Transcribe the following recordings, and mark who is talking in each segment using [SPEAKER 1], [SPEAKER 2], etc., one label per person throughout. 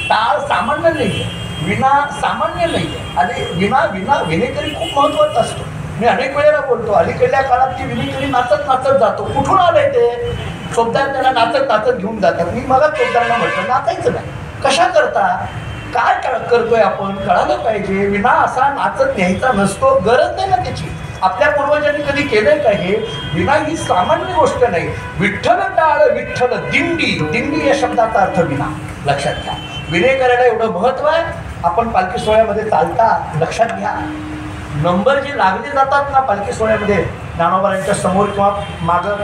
[SPEAKER 1] टाळ सामान्य नाही आहे, विना सामान्य नाही आहे. आणि विनेकरी खूप महत्त्वाचा असतो. मी अनेक वेळेला बोलतो, अलीकडल्या काळात ती विनेकरी नाचत नाचत जातो. कुठून आलंय ते? चोपदार त्याला नाचत नाचत घेऊन जातात. मी मला चोपदारांना म्हटलं नाचायचं नाही, कशा करता, काय करतोय आपण, कळालं पाहिजे. विना असा नाचत न्यायचा नसतो, गरज नाही ना त्याची. आपल्या पूर्वजांनी कधी केलंय का हे? विना ही सामान्य गोष्ट नाही. विठ्ठल टाळ विठ्ठल दिंडी, दिंडी या शब्दाचा अर्थ विना. लक्षात घ्या, विनेकराला एवढं महत्व आहे. आपण पालखी सोहळ्यामध्ये चालता, लक्षात घ्या, नंबर जे लागले जातात ना पालखी सोहळ्यामध्ये, ज्ञानोबारांच्या समोर किंवा मागं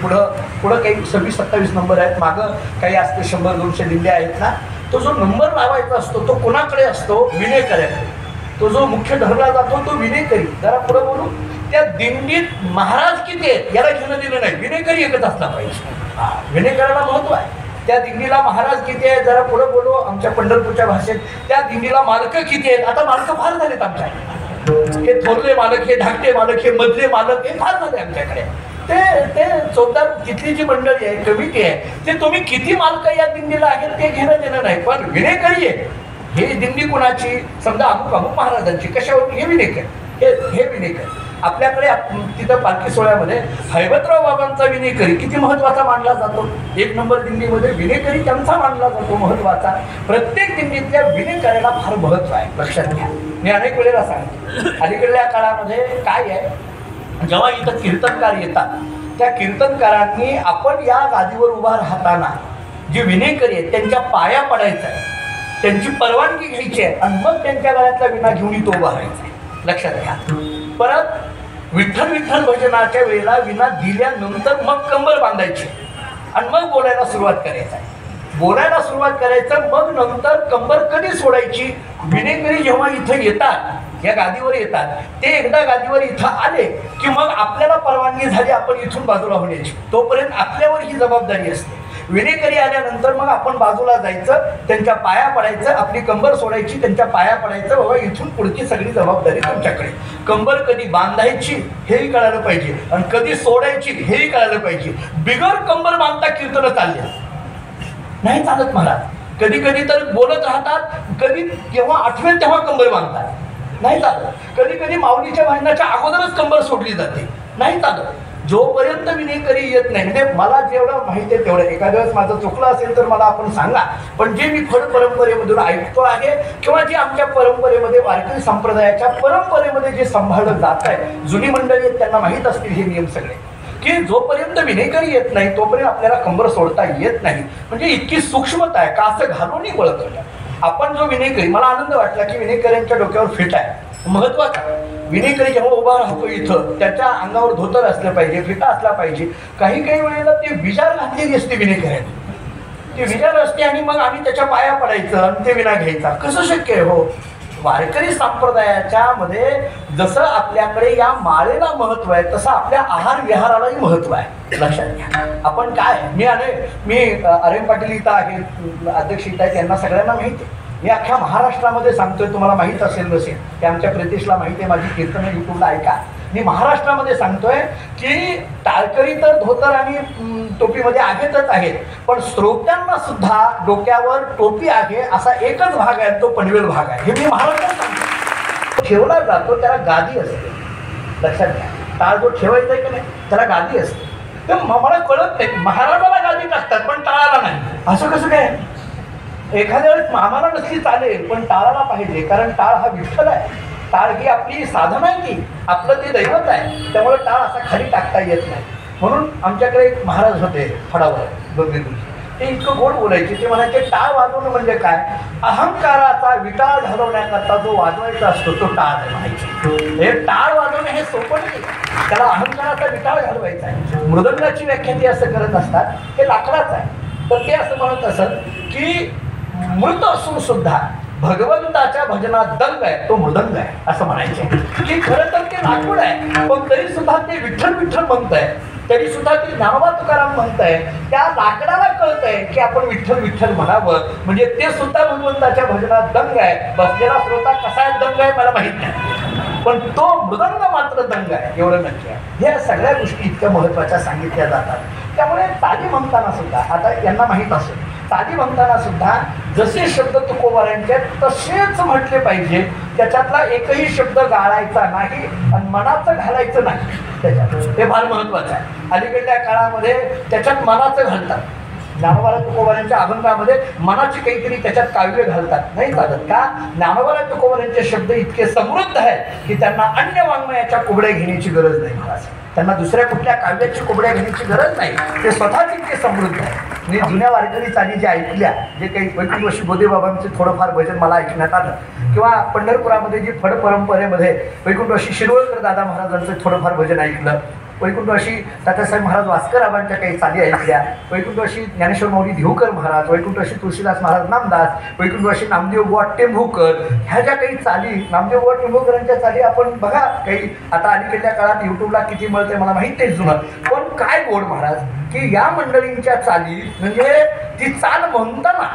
[SPEAKER 1] पुढं काही 26-27 नंबर आहेत, मागं काही असते 100-200 दिंड्या आहेत ना, तो जो नंबर लावायचा असतो तो कोणाकडे असतो? विनेकऱ्याकडे. तो जो मुख्य धरला जातो तो विनेकरी. जरा पुढं बोलू, त्या दिंडीत महाराज किती आहेत याला घेणं दिलं नाही, विनेकरी एकच असला पाहिजे. विनेकराला महत्व आहे. त्या दिंडीला महाराज किती आहेत जरा पुढं बोलू, आमच्या पंढरपूरच्या भाषेत. त्या दिंडीला मालक किती आहेत? आता मालक फार झालेत आमच्या, हे थोरले मालक, हे धाकटे मालक, हे मधले मालक, हे फार झाले आमच्याकडे. ते चोपदार तिथली जी मंडळी आहे, कमिटी आहे, ते तुम्ही किती मालक या दिंडीला आहेत ते घेणं देणं नाही. पण विनेकरी आहे, हे दिंडी कुणाची? समजा अमुक महाराजांची. कशावर? हे विनेकर, हे विनेकर. आपल्याकडे तिथं पालखी सोहळ्यामध्ये हैबतराव बाबांचा विनेकरी किती महत्त्वाचा मानला जातो. 1 नंबर दिंडीमध्ये विनेकरी त्यांचा मानला जातो महत्त्वाचा. प्रत्येक दिंडीतल्या विनेकऱ्याला फार महत्त्व आहे, लक्षात घ्या. मी अनेक वेळेला सांगतो, अलीकडल्या काळामध्ये काय आहे, जेव्हा इथं कीर्तनकार येतात, त्या कीर्तनकारांनी आपण या गादीवर उभा राहताना जे विनेकरी आहेत त्यांच्या पाया पडायचं आहे, त्यांची परवानगी घ्यायची आहे आणि मग त्यांच्या गळ्यातला विना घेऊन तो उभा राहायचा आहे. लक्षात घ्या. परत विठ्ठल विठ्ठल भजनाच्या वेळेला विना दिल्यानंतर मग कंबर बांधायची आणि मग बोलायला सुरुवात करायचं आहे. बोलायला सुरुवात करायचं, मग नंतर कंबर कधी सोडायची? विनेकरी जेव्हा इथं येतात, या गादीवर येतात, ते एकदा गादीवर इथं आले की मग आपल्याला परवानगी झाली आपण इथून बाजूला होण्याची, तोपर्यंत आपल्यावर ही जबाबदारी असते. विनेकरी आल्यानंतर मग आपण बाजूला जायचं, त्यांच्या पाया पडायचं, आपली कंबर सोडायची, त्यांच्या पाया पडायचं. बाबा इथून पुढची सगळी जबाबदारी तुमच्याकडे. कंबर कधी बांधायची हेही कळालं पाहिजे आणि कधी सोडायची हेही कळालं पाहिजे. बिगर कंबर बांधता कीर्तन चालले नाही चालत. मला कधी कधी तर बोलत राहतात, कधी जेव्हा आठवेल तेव्हा कंबर बांधतात, नाही चालत. कधी कधी माऊलीच्या भाषणाच्या अगोदरच कंबर सोडली जाते, नाही चालत. जोपर्यंत विनेकरी येत नाही, म्हणजे मला जेवढं माहिती आहे तेवढं, एखाद्या वेळेस माझं चुकलं असेल तर मला आपण सांगा, पण जे मी फळ परंपरेमधून ऐकतो आहे किंवा जे आमच्या परंपरेमध्ये वारकरी संप्रदायाच्या परंपरेमध्ये जे सांभाळलं जात आहे, जुनी मंडळी आहेत त्यांना माहीत असतील हे नियम सगळे, की जोपर्यंत विनेकरी येत नाही तोपर्यंत आपल्याला कंबर सोडता येत नाही. म्हणजे इतकी सूक्ष्मता आहे का असं घालूनही ओळखलं. आपण जो विनेकरी, मला आनंद वाटला की विनेकऱ्यांच्या डोक्यावर फिटा आहे, महत्वाचा. विनेकरी जेव्हा उभा राहतो इथं, त्याच्या अंगावर धोतर असलं पाहिजे, फिटा असला पाहिजे. काही वेळेला ते विजार घातलेली असते विनेकऱ्यांनी, ते विजार असते आणि मग आम्ही त्याच्या पाया पडायचं आणि ते विना घ्यायचा. कसं शक्य आहे हो? वारकरी संप्रदायाच्या मध्ये जसं आपल्याकडे या माळेला महत्व आहे तसं आपल्या आहार विहारालाही महत्व आहे, लक्षात घ्या. आपण काय, मी अरे पाटील इथं आहे, अध्यक्ष इथं आहे, त्यांना सगळ्यांना माहिती आहे. मी अख्ख्या महाराष्ट्रामध्ये सांगतोय, तुम्हाला माहीत असेल नसेल, की आमच्या प्रितेशला माहिती आहे, माझी कीर्तन युट्यूबला ऐका. मी महाराष्ट्रामध्ये सांगतोय की टाळकरी तर धोतर आणि टोपीमध्ये आहेतच आहेत, पण श्रोत्यांना सुद्धा डोक्यावर टोपी आहे असा एकच भाग आहे, तो पनवेल भाग आहे. हे मी महाराष्ट्रात सांगतो. ठेवला जातो त्याला गादी असते, लक्षात घ्या. टाळ जो ठेवायचा आहे की नाही त्याला गादी असते. तर मला कळत नाही, महाराजाला गादी टाकतात पण टाळाला नाही, असं कसं काय? एखाद्या वेळेस आम्हाला नसली चालेल पण टाळाला पाहिजे, कारण टाळ हा विठ्ठल आहे. टाळ ही आपली साधना आहे, की आपलं ते दैवत आहे, त्यामुळे टाळ असा खाली टाकता येत नाही. म्हणून आमच्याकडे एक महाराज होते फडावर, 2 दिवशी, ते इतकं गोड बोलायचे. ते म्हणायचे टाळ वाजवणं म्हणजे काय? अहंकाराचा विटाळ घालवण्याकरता जो वाजवायचा असतो तो टाळ आहे म्हणायचे. हे टाळ वाजवणं हे सोपं नाही, त्याला अहंकाराचा विटाळ घालवायचा आहे. मृदंगाची व्याख्या ते असं करत असतात, हे लाकडाचं आहे. तर ते असं म्हणत असत की मृत असून सुद्धा भगवंताच्या भजनात दंग आहे, तो मृदंग आहे असं म्हणायचे. की खरं तर ते लाकूड आहे, पण तरी सुद्धा ते विठ्ठल विठ्ठल म्हणतंय, तरी सुद्धा ते ज्ञानोबा तुकाराम म्हणतंय. त्या लाकडाला कळतंय की आपण विठ्ठल विठ्ठल म्हणावं, म्हणजे ते सुद्धा भगवंताच्या भजनात दंग आहे. बसलेला श्रोता कसा दंग आहे मला माहित नाही, पण तो मृदंग मात्र दंग आहे एवढं नक्की आहे. ह्या सगळ्या गोष्टी इतक्या महत्त्वाच्या सांगितल्या जातात. त्यामुळे ताली म्हणताना सुद्धा आता यांना माहीत असेल चाली म्हणताना सुद्धा जसे शब्द तुकोबारांचे तसेच म्हटले पाहिजे, त्याच्यातला एकही शब्द गाळायचा नाही आणि मनाचं घालायचं नाही त्याच्यात. हे फार महत्वाचं आहे. अलीकडल्या काळामध्ये त्याच्यात मनाचं घालतात. ज्ञानोबा तुकोबारांच्या अभंगामध्ये मनाची काहीतरी त्याच्यात काव्य घालतात. नाही चालत का? ज्ञानोबा तुकोबारांचे शब्द इतके समृद्ध आहेत की त्यांना अन्य वाङ्मयाच्या कोबड्या घेण्याची गरज नाही. महाराज त्यांना दुसऱ्या कुठल्या काव्याची कोबड्या घेण्याची गरज नाही. ते स्वतःच इतके समृद्ध आहे. मी जुन्या वारकरी चाली ज्या ऐकल्या, जे काही वैकुंठवासी गोदेबाबांचे थोडंफार भजन मला ऐकण्यात आलं, किंवा पंढरपुरामध्ये जी फड परंपरेमध्ये वैकुंठवासी शिरवळकर दादा महाराजांचं थोडंफार भजन ऐकलं, वैकुंठवासी तात्यासाहेब महाराज वास्कराबांच्या काही चाली ऐकल्या, वैकुंठवासी ज्ञानेश्वर माऊली देहूकर महाराज, वैकुंठवासी तुळशीदास महाराज नामदास, वैकुंठवासी नामदेव बुवा टेंभूकर, ह्या ज्या काही चाली, नामदेव बुवा टेंभूकरांच्या चाली आपण बघा, काही आता अलीकडल्या काळात यूट्यूबला किती मिळते मला माहीत नाही जुनं, पण काय गोड महाराज की या मंडळींच्या चाली, म्हणजे ती चाल म्हणताना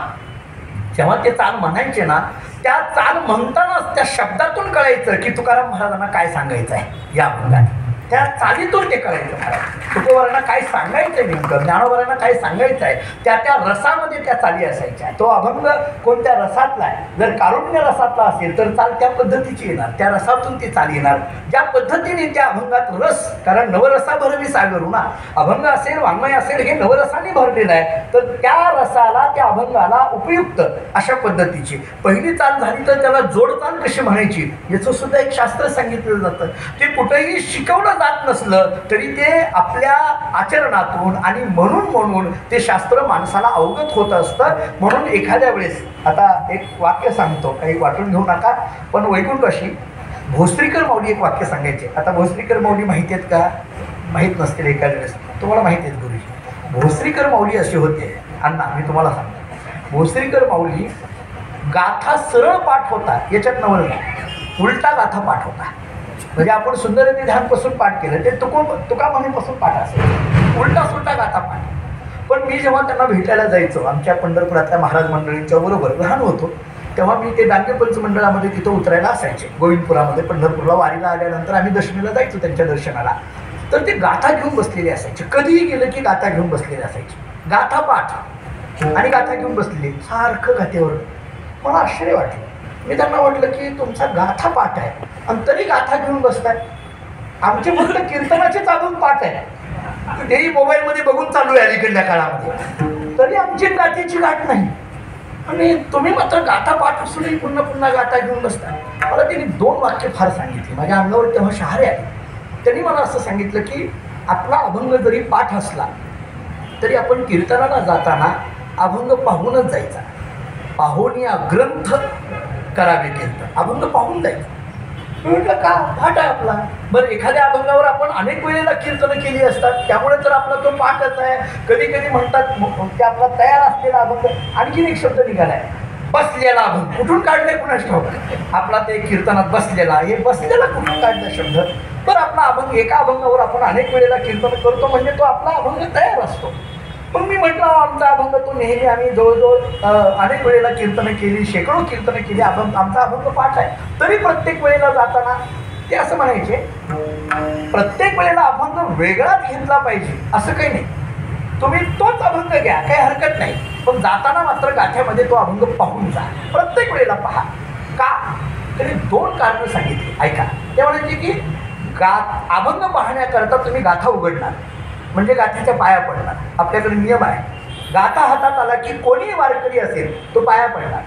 [SPEAKER 1] जेव्हा ते चाल म्हणायचे ना, त्या चाल म्हणतानाच त्या शब्दातून कळायचं की तुकाराम महाराजांना काय सांगायचं आहे या अभंगात. त्या चालीतून ते करायचं महाराज. तुकोबारांना काय सांगायचं आहे नेमकं, ज्ञानोबारांना काय सांगायचं आहे, त्या त्या रसामध्ये त्या चाली असायच्या. तो अभंग कोणत्या रसातला आहे, जर कारुण्य रसातला असेल तर चाल त्या पद्धतीची येणार, त्या रसातून ती चाल येणार. ज्या पद्धतीने त्या अभंगात रस, कारण नवरसा भरवी सागरू ना, अभंग असेल वाङ्मय असेल हे नवरसाने भरलेलं आहे, तर त्या रसाला त्या अभंगाला उपयुक्त अशा पद्धतीची पहिली चाल झाली तर त्याला जोड चाल कशी म्हणायची याचं सुद्धा एक शास्त्र सांगितलं जातं. ते कुठेही शिकवलं जात नसलं तरी ते आपल्या आचरणातून आणि म्हणून ते शास्त्र माणसाला अवगत होत असतं. म्हणून एखाद्या वेळेस आता एक वाक्य सांगतो, काही वाटून घेऊ नका, पण वैकुंठवासी भोसरीकर माऊली एक वाक्य सांगायचे. आता भोसरीकर माऊली माहिती आहेत का? माहीत नसतील एखाद्या वेळेस, तुम्हाला माहिती आहेत गुरुजी. भोसरीकर माऊली असे होते अण्णा, मी तुम्हाला सांगतो, भोसरीकर माऊली गाथा सरळ पाठ होता याच्यात नवल नाही, उलटा गाथा पाठ होता. म्हणजे आपण सुंदरते ध्यानपासून पाठ केलं ते तुका म्हणीपासून पाठ असेल, उलटा सुलटा गाथा पाठ. पण मी जेव्हा त्यांना भेटायला जायचो आमच्या पंढरपुरातल्या महाराज मंडळींच्या बरोबर, लहान होतो तेव्हा मी ते डांगे पंच मंडळामध्ये तिथं उतरायला असायचे. गोविंदपुरामध्ये पंढरपूरला वारीला आल्यानंतर आम्ही दर्शनीला जायचो त्यांच्या दर्शनाला. तर ते गाथा घेऊन बसलेले असायचे, कधीही गेलं की गाथा घेऊन बसलेले असायचे, गाथा पाठ आणि गाथा घेऊन बसलेले सारखं गाथेवर. मला आश्चर्य वाटलं. मी त्यांना म्हटलं की तुमचा गाथा पाठ आहे आणि तरी गाथा घेऊन बसताय. आमचे फक्त कीर्तनाचेच अजून पाठ आहे, तेही मोबाईलमध्ये बघून चालू आहे अलीकडल्या काळामध्ये, तरी आमची गाथेची गाठ नाही आणि तुम्ही मात्र गाथा पाठ असूनही पुन्हा पुन्हा गाथा घेऊन बसता. मला त्यांनी 2 वाक्य फार सांगितली, माझ्या अंगावर तेव्हा शहारे आले. त्यांनी मला असं सांगितलं की आपला अभंग जरी पाठ असला तरी आपण कीर्तनाला जाताना अभंग पाहूनच जायचा. पाहुनिया ग्रंथ करावे कीर्तन, अभंग पाहून जायचं. मी म्हटलं का? पाठ आहे आपला. बरं, एखाद्या अभंगावर आपण अनेक वेळेला कीर्तनं केली असतात, त्यामुळे तर आपला तो पाठच आहे. कधी कधी म्हणतात की आपला तयार असलेला अभंग, आणखीन एक शब्द निघाला आहे बसलेला अभंग. कुठून काढलाय कुणाच ठाऊक, आपला ते कीर्तनात बसलेला, हे बसलेला कुठून काढला शब्द. बरं, आपला अभंग एका अभंगावर आपण अनेक वेळेला कीर्तन करतो म्हणजे तो आपला अभंग तयार असतो. पण मी म्हटलं आमचा अभंग तो नेहमी आम्ही जवळजवळ अनेक वेळेला कीर्तनं केली, शेकडो कीर्तनं केली, आमचा अभंग पाठ आहे. तरी प्रत्येक वेळेला जाताना ते असं म्हणायचे प्रत्येक वेळेला अभंग वेगळाच घेतला पाहिजे असं काही नाही, तुम्ही तोच अभंग घ्या, काही हरकत नाही, पण जाताना मात्र गाथ्यामध्ये तो अभंग पाहून जा, प्रत्येक वेळेला पहा. का? तरी 2 कारणं सांगितली, ऐका. ते म्हणायचे की अभंग पाहण्याकरता तुम्ही गाथा उघडणार म्हणजे गाथीच्या पाया पडणार. आपल्याकडे नियम आहे, गाथा हातात आला की कोणीही वारकरी असेल तो पाया पडणार.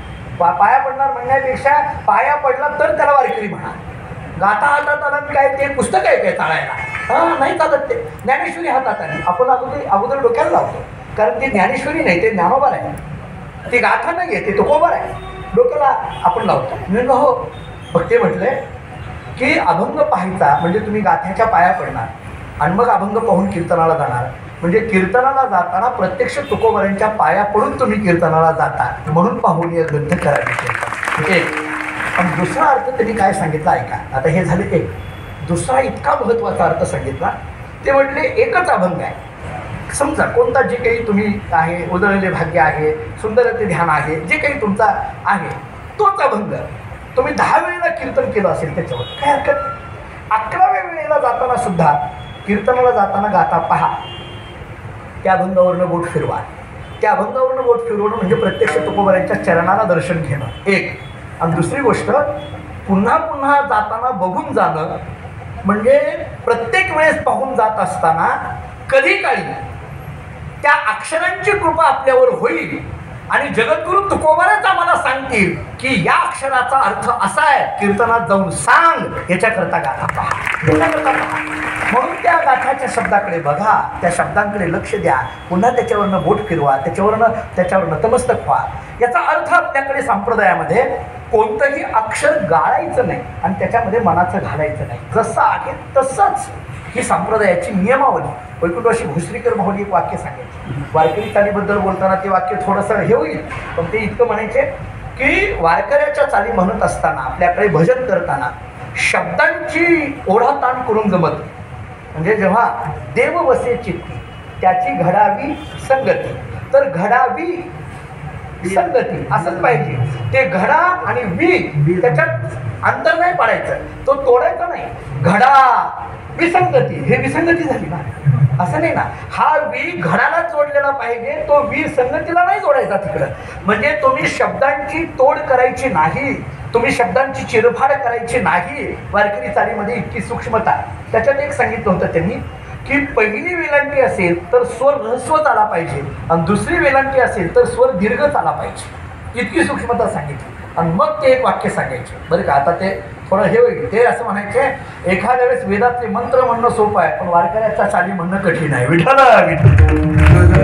[SPEAKER 1] पाया पडणार म्हणण्यापेक्षा पाया पडला तर त्याला वारकरी म्हणा. गाथा हातात आला काय ते पुस्तक आहे काय चाळायला? हां, नाही चालत. ते ज्ञानेश्वरी हातात आली, आपण अगोदर डोक्याला लावतो, कारण ती ज्ञानेश्वरी नाही, ते ज्ञानोबार आहे. ती गाथा नाही आहे, ते तुकोबार आहे, डोक्याला आपण लावतो. मी हो, मग ते म्हटलंय की अभंग पाहायचा म्हणजे तुम्ही गाथ्याच्या पाया पडणार आणि मग अभंग पाहून कीर्तनाला जाणार. म्हणजे कीर्तनाला जाताना प्रत्यक्ष तुकोबारांच्या पाया पडून तुम्ही कीर्तनाला जाता, म्हणून पाहून या ग्रंथ करायचे. एक. पण दुसरा अर्थ त्यांनी काय सांगितला ऐका. आता हे झाले एक. दुसरा इतका महत्त्वाचा अर्थ सांगितला, ते म्हटले एकच अभंग आहे. समजा कोणता जे काही तुम्ही आहे, उदळले भाग्य आहे, सुंदरते ध्यान आहे, जे काही तुमचा आहे तोच अभंग तुम्ही 10 वेळेला कीर्तन केलं असेल त्याच्यावर काय हरकत नाही. 11व्या वेळेला जाताना सुद्धा कीर्तनाला जाताना गाता पहा, त्या अभंगावरनं बोट फिरवा, त्या अभंगावरून बोट फिरवणं म्हणजे प्रत्यक्ष तुकोबारायांच्या चरणाला दर्शन घेणं एक. आणि दुसरी गोष्ट पुन्हा पुन्हा जाताना बघून जाणं म्हणजे प्रत्येक वेळेस पाहून जात असताना कधी काळी त्या अक्षरांची कृपा आपल्यावर होईल आणि जगद्गुरु तुकोबाराच आम्हाला सांगतील की या अक्षराचा अर्थ असा आहे, कीर्तनात जाऊन सांग, याच्याकरता गाथा पहा, याच्याकरता पहा. म्हणून त्या गाथाच्या शब्दाकडे बघा, त्या शब्दांकडे लक्ष द्या, पुन्हा त्याच्यावरनं बोट फिरवा, त्याच्यावर नतमस्तक व्हा. याचा अर्थ आपल्याकडे संप्रदायामध्ये कोणतंही अक्षर गाळायचं नाही आणि त्याच्यामध्ये मनाचं घालायचं नाही. जसं आहे तसंच ही संप्रदायाची नियमावली. वैकुंठवासी भोसरीकर भाऊनी एक वाक्य सांगायचे, वारकरी चालीबद्दल बोलताना ते वाक्य थोडंसं हे होईल, पण ते इतकं म्हणायचे की वारकऱ्याच्या चाली म्हणत असताना आपल्याकडे भजन करताना शब्दांची ओढाताण करून जमत. म्हणजे जेव्हा देव वसे चित्ती त्याची घडावी संगती, तर घडावी संगती असंच पाहिजे. ते घडा आणि वी त्याच्यात अंतर नाही पाडायचं, तो तोडायचा नाही. घडा विसंगती, हे विसंगती झाली ना, असं नाही ना. हा वी घडाला जोडलेला पाहिजे, तो वी संगतीला नाही जोडायचा तिकडं. म्हणजे तुम्ही शब्दांची तोड करायची नाही, तुम्ही शब्दांची चिरफाड करायची नाही. वारकरी चालीमध्ये इतकी सूक्ष्मता. त्याच्यात एक सांगितलं होतं त्यांनी की पहिली वेलांटी असेल तर स्वर ऱ्हस्वच आला पाहिजे आणि दुसरी वेलांटी असेल तर स्वर दीर्घच आला पाहिजे. इतकी सूक्ष्मता सांगितली आणि मग ते एक वाक्य सांगायचे बरं का. आता ते थोडं हे होईल, ते असं म्हणायचे एखाद्या वेळेस वेदातले मंत्र म्हणणं सोपं आहे, पण वारकऱ्याचा चाली म्हणणं कठीण आहे. विठ्ठल विठ्ठल.